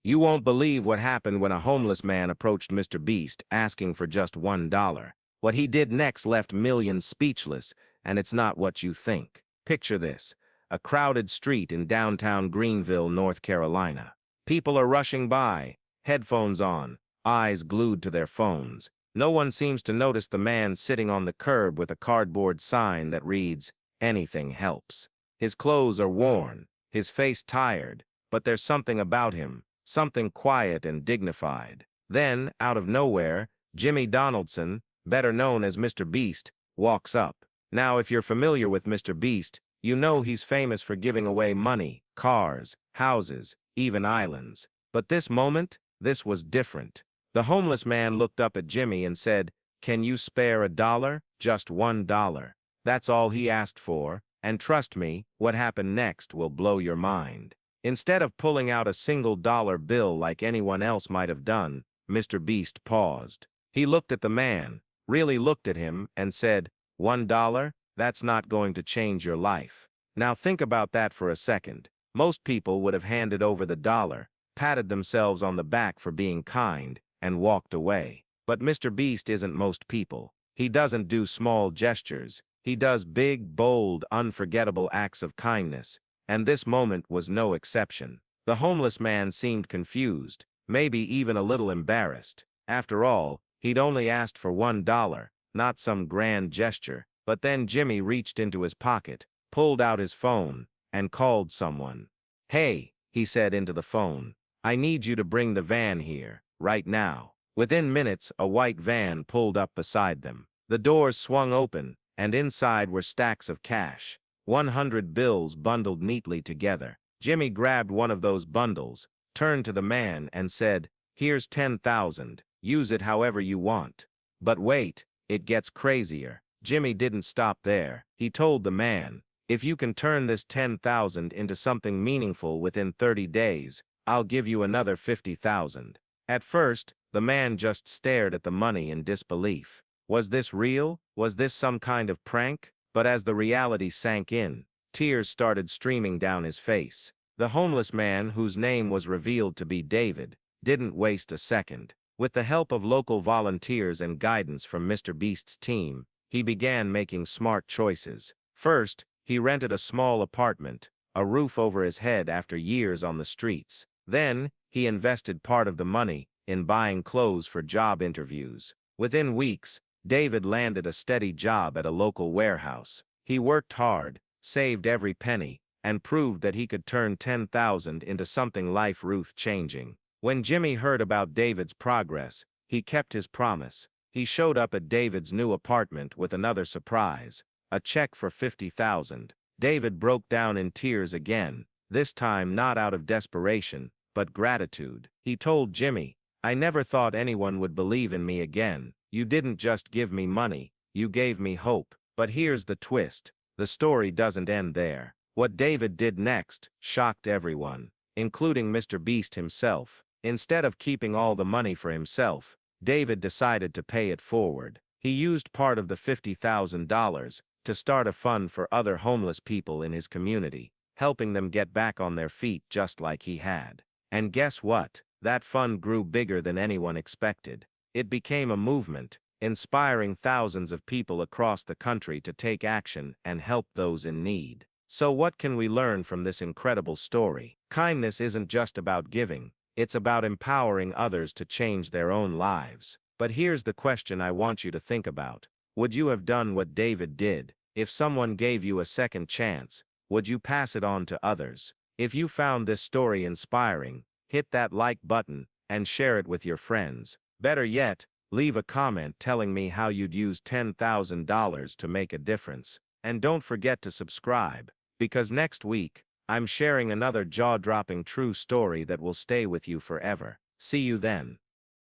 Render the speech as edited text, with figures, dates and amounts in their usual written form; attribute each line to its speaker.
Speaker 1: You won't believe what happened when a homeless man approached MrBeast asking for just $1. What he did next left millions speechless, and it's not what you think. Picture this: a crowded street in downtown Greenville, North Carolina. People are rushing by, headphones on, eyes glued to their phones. No one seems to notice the man sitting on the curb with a cardboard sign that reads, "Anything helps." His clothes are worn, his face tired, but there's something about him, something quiet and dignified. Then, out of nowhere, Jimmy Donaldson, better known as MrBeast, walks up. Now, if you're familiar with MrBeast, you know he's famous for giving away money, cars, houses, even islands. But this moment, this was different. The homeless man looked up at Jimmy and said, "Can you spare $1? Just $1. That's all he asked for, and trust me, what happened next will blow your mind." Instead of pulling out a single dollar bill like anyone else might have done, MrBeast paused. He looked at the man, really looked at him, and said, $1? That's not going to change your life. Now think about that for a second. Most people would have handed over the dollar, patted themselves on the back for being kind, and walked away. But MrBeast isn't most people. He doesn't do small gestures. He does big, bold, unforgettable acts of kindness. And this moment was no exception. The homeless man seemed confused, maybe even a little embarrassed. After all, he'd only asked for $1, not some grand gesture. But then Jimmy reached into his pocket, pulled out his phone, and called someone. "Hey," he said into the phone, "I need you to bring the van here, right now." Within minutes, a white van pulled up beside them. The doors swung open, and inside were stacks of cash. 100 bills bundled neatly together. Jimmy grabbed one of those bundles, turned to the man, and said, "Here's 10,000. Use it however you want." But wait, it gets crazier. Jimmy didn't stop there. He told the man, "If you can turn this 10,000 into something meaningful within 30 days, I'll give you another 50,000. At first, the man just stared at the money in disbelief. Was this real? Was this some kind of prank? But as the reality sank in, tears started streaming down his face. The homeless man, whose name was revealed to be David, didn't waste a second. With the help of local volunteers and guidance from MrBeast's team, he began making smart choices. First, he rented a small apartment, a roof over his head after years on the streets. Then, he invested part of the money in buying clothes for job interviews. Within weeks, David landed a steady job at a local warehouse. He worked hard, saved every penny, and proved that he could turn 10,000 into something life-changing. When Jimmy heard about David's progress, he kept his promise. He showed up at David's new apartment with another surprise, a check for 50,000. David broke down in tears again, this time not out of desperation, but gratitude. He told Jimmy, "I never thought anyone would believe in me again. You didn't just give me money, you gave me hope." But here's the twist. The story doesn't end there. What David did next shocked everyone, including MrBeast himself. Instead of keeping all the money for himself, David decided to pay it forward. He used part of the $50,000 to start a fund for other homeless people in his community, helping them get back on their feet just like he had. And guess what? That fund grew bigger than anyone expected. It became a movement, inspiring thousands of people across the country to take action and help those in need. So what can we learn from this incredible story? Kindness isn't just about giving, it's about empowering others to change their own lives. But here's the question I want you to think about. Would you have done what David did? If someone gave you a second chance, would you pass it on to others? If you found this story inspiring, hit that like button and share it with your friends. Better yet, leave a comment telling me how you'd use $10,000 to make a difference. And don't forget to subscribe, because next week, I'm sharing another jaw-dropping true story that will stay with you forever. See you then.